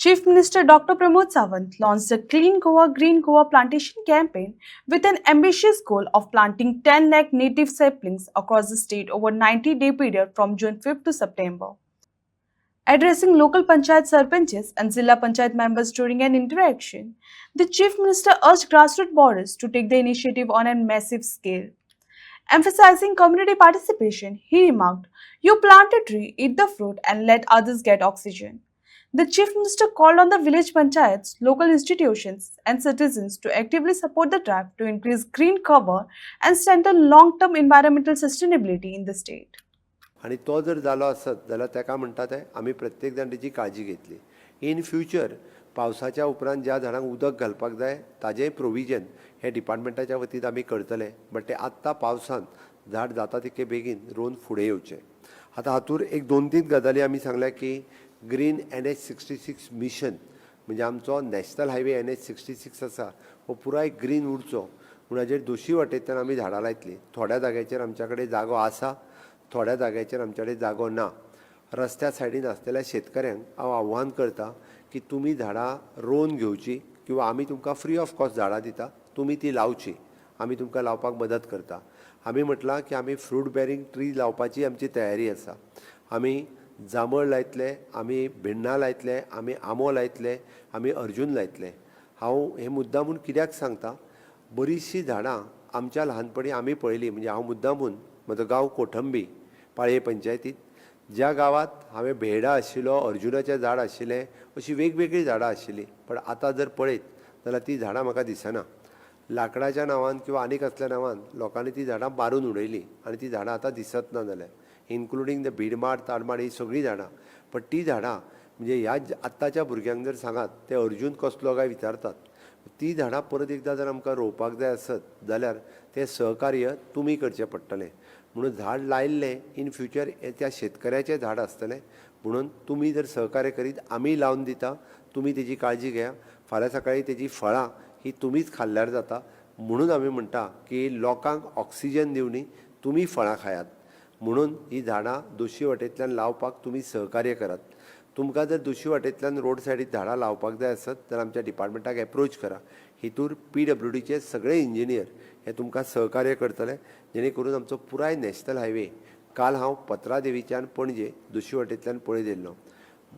Chief Minister Dr. Pramod Sawant launched the Clean Goa Green Goa plantation campaign with an ambitious goal of planting 10 lakh native saplings across the state over a 90-day period from June 5th to September. Addressing local panchayat sarpanches and Zilla panchayat members during an interaction, the Chief Minister urged grassroots bodies to take the initiative on a massive scale. Emphasizing community participation, he remarked, "You plant a tree, eat the fruit, and let others get oxygen." The Chief Minister called on the village panchayats, local institutions, and citizens to actively support the drive to increase green cover and strengthen long term environmental sustainability in the state. आणि तो जर जालो आसत जाल्यार ताका म्हणटा ते आमी प्रत्येक जाण तेजी काळजी घेतली. इन फ्युचर पावसाच्या उपरांत ज्या झाडांक उदक घालपाक जाय ताजेंय प्रोविजन हे डिपार्टमेंटाच्या वतीन आमी करतले. बट ते आत्तां पावसांत झाड जाता तितके बेगीन रोवन फुडें येवचें. आतां हातूंत एक 2-3 गजाली आमी सांगल्या की ग्रीन NH66 मिशन म्हणजे आमचो नॅशनल हायवे NH66 आसा हो पुराय ग्रीन उरचो म्हूण हाजेर दोशी वाटेंतल्यान आमी झाडां लायतलीं. थोड्या जाग्याचेर आमच्या कडेन जागो आसा, थोड्या जाग्याचेर आमचे कडेन जागो ना. रस्त्या सायडीन आसलेल्या शेतकऱ्यांक हांव आव्हान करता की तुमी झाडां रोवन घेवची किंवा आमी तुमकां फ्री ऑफ कॉस्ट झाडां दिता, तुमी ती लावची. आमी तुमकां लावपाक मदत करता. आमी म्हटलां की आमी फ्रूट बेरींग ट्री लावपाची आमची तयारी आसा. आमी जांबळ लायतले, आमी भिण्णां लायतले, आमी आंबो लायतले, आमी अर्जून लायतले. हांव हे मुद्दामून कित्याक सांगता, बरीचशीं झाडां आमच्या ल्हानपणी आमी पळयलीं. म्हणजे हांव मुद्दामून म्हजो गांव कोठंबी पाळये पंचायतींत ज्या गांवांत हांवें भेंडा आशिल्लो, अर्जुनाचें झाड आशिल्लें, अशीं वेगवेगळीं झाडां आशिल्लीं. पण आतां जर पळयत जाल्यार तीं झाडां म्हाका दिसना. लाकडाच्या नांवान किंवा आनी कसल्या नांवान लोकांनी तीं झाडां मारून उडयलीं आनी तीं झाडां आतां दिसत ना जाल्यार. इन्क्लुडींग द भिडमाड, ताडमाड ही सगळीं झाडां. पण तीं झाडां म्हणजे ह्या आत्ताच्या भुरग्यांक जर सांगात ते अर्जून कसलो काय विचारतात. तीं झाडां परत एकदां जर आमकां रोवपाक जाय आसत जाल्यार तें सहकार्य तुमी करचें पडटलें. म्हणून झाड लायिल्लें इन फ्युचर त्या शेतकऱ्याचें झाड आसतलें. म्हणून तुमी जर सहकार्य करीत आमी लावन दिता, तुमी तेजी काळजी घेया. फाल्यां सकाळीं तेजी फळां ही तुमीच खाल्ल्यार जाता. म्हणून आमी म्हणटा की लोकांक ऑक्सिजन दिवनी, तुमी फळां खायात. म्हणून ही झाडां दोशी वाटेंतल्यान लावपाक तुमी सहकार्य करात. तुमकां जर दोशी वाटेंतल्यान रोड सायडीक झाडां लावपाक जाय आसत जाल्यार आमच्या डिपार्टमेंटाक एप्रोच करा. हितूर PWDचे सगळे इंजिनियर हे तुमकां सहकार्य करतले जेणे करून आमचो पुराय नॅशनल हायवे काल हांव पत्रादेवीच्यान पणजे दोशी वाटेंतल्यान पळयत येयल्लो.